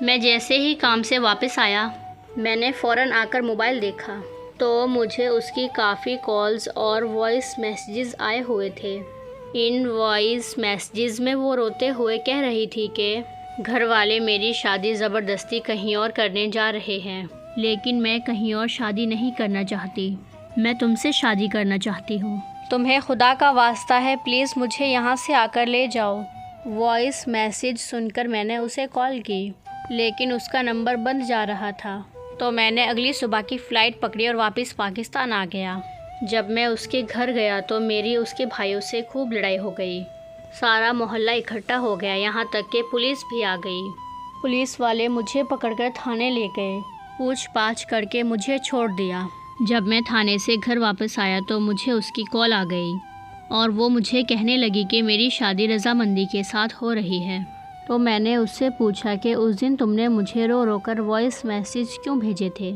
میں جیسے ہی کام سے واپس آیا میں نے فوراً آ کر موبائل دیکھا تو مجھے اس کی کافی کالز اور وائس میسیجز آئے ہوئے تھے۔ ان وائس میسیجز میں وہ روتے ہوئے کہہ رہی تھی کہ گھر والے میری شادی زبردستی کہیں اور کرنے جا رہے ہیں، لیکن میں کہیں اور شادی نہیں کرنا چاہتی، میں تم سے شادی کرنا چاہتی ہوں، تمہیں خدا کا واسطہ ہے پلیز مجھے یہاں سے آ کر لے جاؤ۔ وائس میسیج سن کر میں نے اسے کال کی لیکن اس کا نمبر بند جا رہا تھا، تو میں نے اگلی صبح کی فلائٹ پکڑی اور واپس پاکستان آ گیا۔ جب میں اس کے گھر گیا تو میری اس کے بھائیوں سے خوب لڑائی ہو گئی۔ سارا محلہ اکٹھا ہو گیا، یہاں تک کہ پولیس بھی آ گئی۔ پولیس والے مجھے پکڑ کر تھانے لے گئے، پوچھ پاچھ کر کے مجھے چھوڑ دیا۔ جب میں تھانے سے گھر واپس آیا تو مجھے اس کی کال آ گئی اور وہ مجھے کہنے لگی کہ میری شادی رضامندی کے ساتھ ہو رہی ہے۔ تو میں نے اس سے پوچھا کہ اس دن تم نے مجھے رو رو کر وائس میسیج کیوں بھیجے تھے؟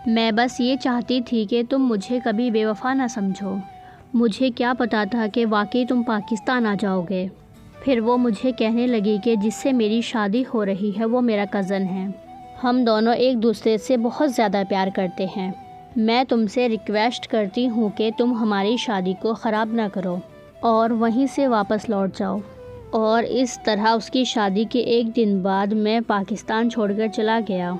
میں بس یہ چاہتی تھی کہ تم مجھے کبھی بے وفا نہ سمجھو، مجھے کیا پتا تھا کہ واقعی تم پاکستان آ جاؤ گے۔ پھر وہ مجھے کہنے لگی کہ جس سے میری شادی ہو رہی ہے وہ میرا کزن ہے، ہم دونوں ایک دوسرے سے بہت زیادہ پیار کرتے ہیں، میں تم سے ریکویسٹ کرتی ہوں کہ تم ہماری شادی کو خراب نہ کرو اور وہیں سے واپس لوٹ جاؤ۔ اور اس طرح اس کی شادی کے ایک دن بعد میں پاکستان چھوڑ کر چلا گیا۔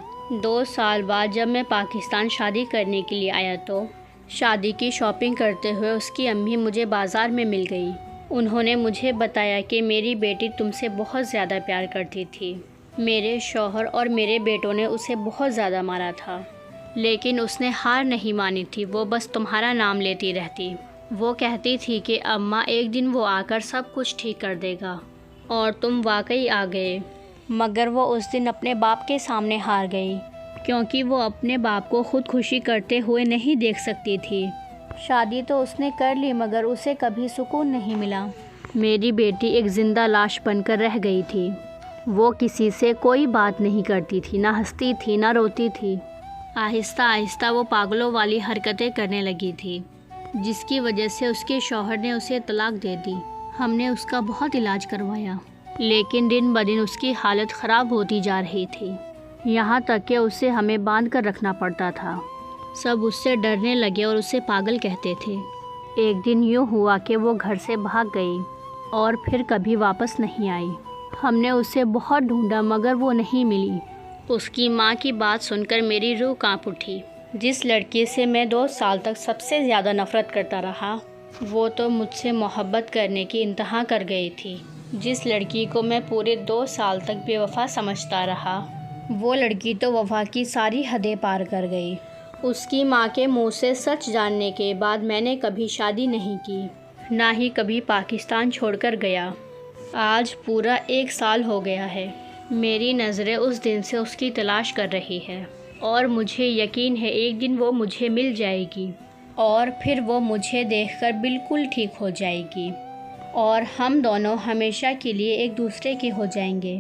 2 سال بعد جب میں پاکستان شادی کرنے کے لیے آیا تو شادی کی شاپنگ کرتے ہوئے اس کی امی مجھے بازار میں مل گئی۔ انہوں نے مجھے بتایا کہ میری بیٹی تم سے بہت زیادہ پیار کرتی تھی، میرے شوہر اور میرے بیٹوں نے اسے بہت زیادہ مارا تھا، لیکن اس نے ہار نہیں مانی تھی، وہ بس تمہارا نام لیتی رہتی۔ وہ کہتی تھی کہ اماں ایک دن وہ آ کر سب کچھ ٹھیک کر دے گا، اور تم واقعی آ گئے، مگر وہ اس دن اپنے باپ کے سامنے ہار گئی کیونکہ وہ اپنے باپ کو خودکشی کرتے ہوئے نہیں دیکھ سکتی تھی۔ شادی تو اس نے کر لی مگر اسے کبھی سکون نہیں ملا۔ میری بیٹی ایک زندہ لاش بن کر رہ گئی تھی، وہ کسی سے کوئی بات نہیں کرتی تھی، نہ ہنستی تھی نہ روتی تھی۔ آہستہ آہستہ وہ پاگلوں والی حرکتیں کرنے لگی تھی، جس کی وجہ سے اس کے شوہر نے اسے طلاق دے دی۔ ہم نے اس کا بہت علاج کروایا لیکن دن بدن اس کی حالت خراب ہوتی جا رہی تھی، یہاں تک کہ اسے ہمیں باندھ کر رکھنا پڑتا تھا۔ سب اس سے ڈرنے لگے اور اسے پاگل کہتے تھے۔ ایک دن یوں ہوا کہ وہ گھر سے بھاگ گئی اور پھر کبھی واپس نہیں آئی۔ ہم نے اسے بہت ڈھونڈا مگر وہ نہیں ملی۔ اس کی ماں کی بات سن کر میری روح کانپ اٹھی۔ جس لڑکی سے میں 2 سال تک سب سے زیادہ نفرت کرتا رہا، وہ تو مجھ سے محبت کرنے کی انتہا کر گئی تھی۔ جس لڑکی کو میں پورے 2 سال تک بے وفا سمجھتا رہا، وہ لڑکی تو وفا کی ساری حدیں پار کر گئی۔ اس کی ماں کے منہ سے سچ جاننے کے بعد میں نے کبھی شادی نہیں کی، نہ ہی کبھی پاکستان چھوڑ کر گیا۔ آج پورا 1 سال ہو گیا ہے۔ میری نظریں اس دن سے اس کی تلاش کر رہی ہے اور مجھے یقین ہے ایک دن وہ مجھے مل جائے گی اور پھر وہ مجھے دیکھ کر بالکل ٹھیک ہو جائے گی اور ہم دونوں ہمیشہ کے لیے ایک دوسرے کے ہو جائیں گے۔